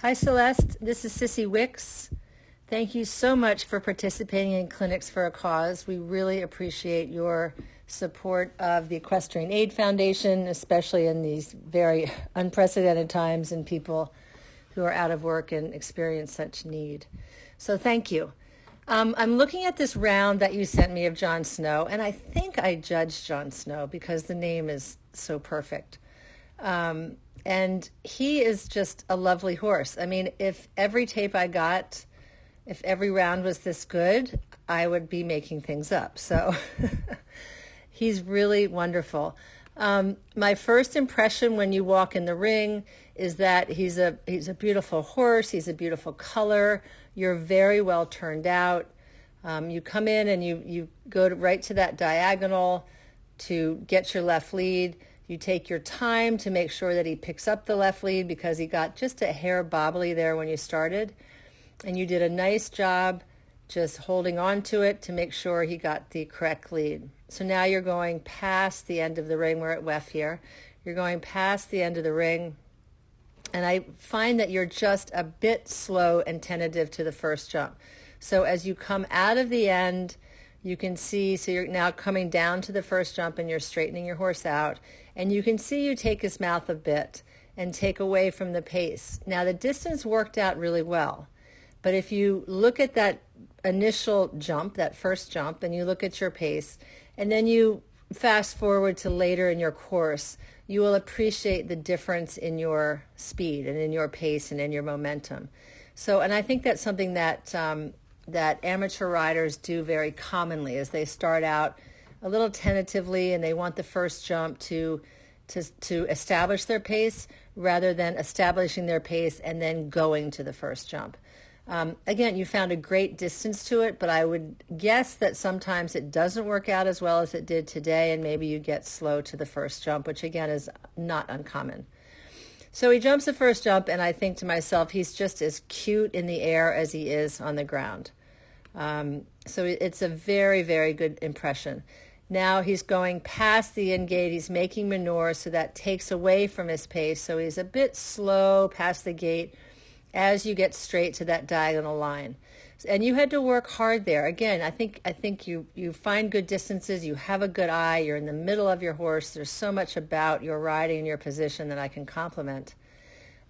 Hi, Celeste. This is Sissy Wickes. Thank you so much for participating in Clinics for a Cause. We really appreciate your support of the Equestrian Aid Foundation, especially in these very unprecedented times and people who are out of work and experience such need. So thank you. I'm looking at this round that you sent me of Jon Snow, and I think I judged Jon Snow because the name is so perfect. And he is just a lovely horse. I mean, if every tape I got, if every round was this good, I would be making things up. So he's really wonderful. My first impression when you walk in the ring is that he's a beautiful horse. He's a beautiful color. You're very well turned out. You come in and you go right to that diagonal to get your left lead. You take your time to make sure that he picks up the left lead because he got just a hair bobbly there when you started. And you did a nice job just holding on to it to make sure he got the correct lead. So now you're going past the end of the ring. We're at USEF here. You're going past the end of the ring. And I find that you're just a bit slow and tentative to the first jump. So as you come out of the end, you can see, so you're now coming down to the first jump and you're straightening your horse out. And you can see you take his mouth a bit and take away from the pace. Now the distance worked out really well. But if you look at that initial jump, that first jump, and you look at your pace, and then you fast forward to later in your course, you will appreciate the difference in your speed and in your pace and in your momentum. So, and I think that's something that that amateur riders do very commonly is they start out a little tentatively and they want the first jump to establish their pace rather than establishing their pace and then going to the first jump. Again, you found a great distance to it, but I would guess that sometimes it doesn't work out as well as it did today, and maybe you get slow to the first jump, which again is not uncommon. So he jumps the first jump, and I think to myself, he's just as cute in the air as he is on the ground. So it's a very, very good impression. Now he's going past the in gate. He's making manure, so that takes away from his pace. So he's a bit slow past the gate as you get straight to that diagonal line. And you had to work hard there. Again, I think you find good distances. You have a good eye. You're in the middle of your horse. There's so much about your riding and your position that I can compliment.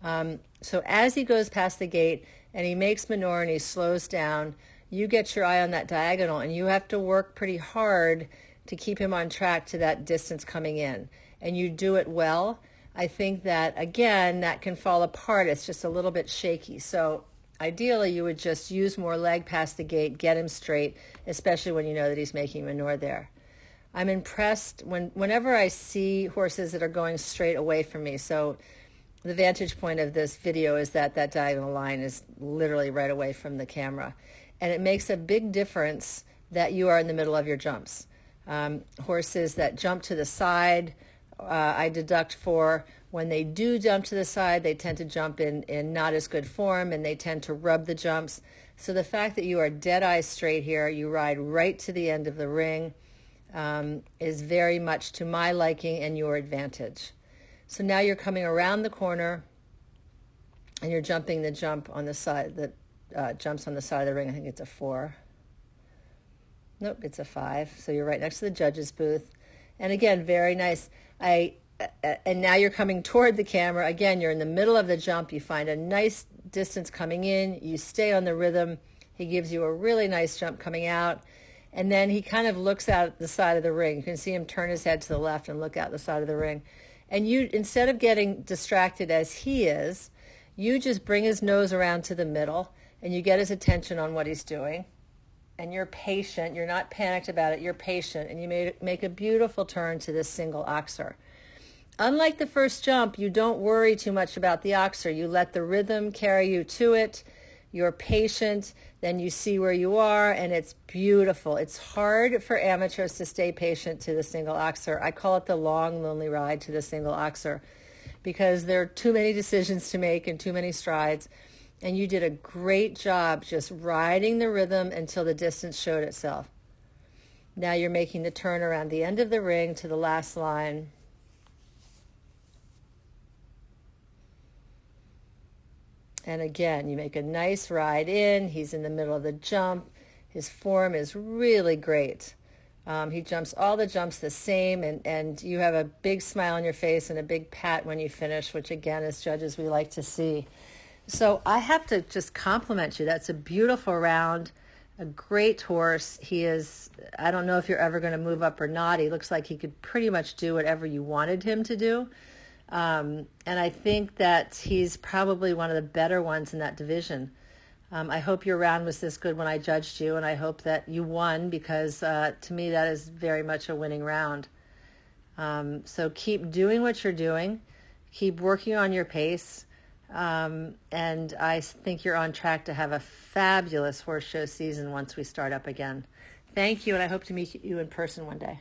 So as he goes past the gate and he makes manure and he slows down, you get your eye on that diagonal and you have to work pretty hard to keep him on track to that distance coming in. And you do it well. I think that, again, that can fall apart. It's just a little bit shaky. So ideally, you would just use more leg past the gate, get him straight, especially when you know that he's making manure there. I'm impressed whenever I see horses that are going straight away from me. So the vantage point of this video is that that diagonal line is literally right away from the camera. And it makes a big difference that you are in the middle of your jumps. Horses that jump to the side, I deduct for when they do jump to the side, they tend to jump in not as good form and they tend to rub the jumps. So the fact that you are dead eye straight here, you ride right to the end of the ring, is very much to my liking and your advantage. So now you're coming around the corner and you're jumping the jump on the side that jumps on the side of the ring. I think it's a 4. Nope, it's a 5. So you're right next to the judge's booth. And again, very nice. And now you're coming toward the camera. Again, you're in the middle of the jump. You find a nice distance coming in. You stay on the rhythm. He gives you a really nice jump coming out. And then he kind of looks out the side of the ring. You can see him turn his head to the left and look out the side of the ring. And you, instead of getting distracted as he is, you just bring his nose around to the middle and you get his attention on what he's doing. And you're patient. You're not panicked about it. You're patient. And you make a beautiful turn to this single oxer. Unlike the first jump, you don't worry too much about the oxer. You let the rhythm carry you to it. You're patient. Then you see where you are, and it's beautiful. It's hard for amateurs to stay patient to the single oxer. I call it the long, lonely ride to the single oxer because there are too many decisions to make and too many strides. And you did a great job just riding the rhythm until the distance showed itself. Now you're making the turn around the end of the ring to the last line. And again, you make a nice ride in. He's in the middle of the jump. His form is really great. He jumps all the jumps the same, and you have a big smile on your face and a big pat when you finish, which again, as judges, we like to see. So I have to just compliment you. That's a beautiful round, a great horse. He is, I don't know if you're ever going to move up or not. He looks like he could pretty much do whatever you wanted him to do. And I think that he's probably one of the better ones in that division. I hope your round was this good when I judged you, and I hope that you won because to me that is very much a winning round. So keep doing what you're doing. Keep working on your pace. And I think you're on track to have a fabulous horse show season once we start up again. Thank you, and I hope to meet you in person one day.